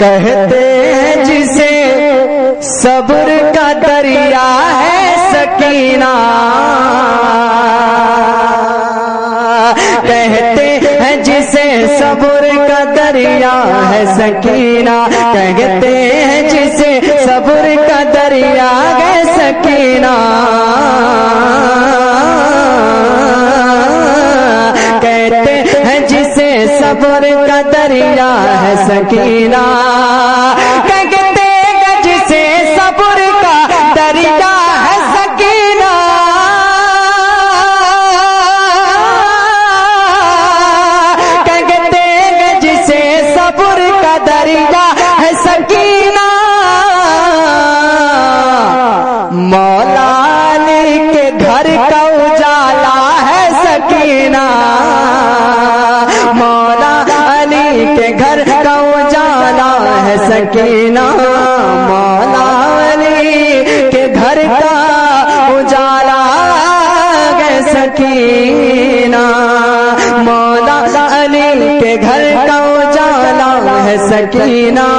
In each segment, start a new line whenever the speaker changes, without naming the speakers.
کہتے ہیں جسے صبر کا دریا ہے سکینہ، کہتے ہیں جسے صبر کا دریا ہے سکینہ، کہتے ہیں جسے صبر کا دریا ہے سکینہ، کہتے ہیں جسے صبر کا دریا ہے سکینہ، کہتے ہیں جسے صبر کا دریا ہے سکینہ، کہتے ہیں جسے صبر کا دریا ہے سکینہ، مولا علی کے گھر کا اجالا ہے سکینہ، مولا علی کے گھر کا اجالا ہے سکینہ، مولا علی کے گھر کا اجالا ہے سکینہ، مولا علی کے گھر کا اجالا ہے سکینہ،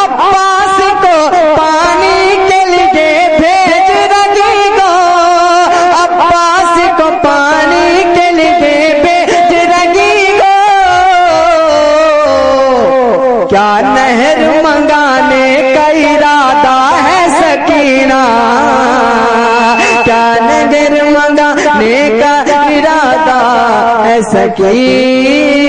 عباس کو پانی کے لیے بھیج رہی گو، عباس کو پانی کے لیے بھیج رہی گو، کیا نہر منگانے کا ارادہ ہے سکینہ، کیا نہر منگانے کا ارادہ ہے سکینہ،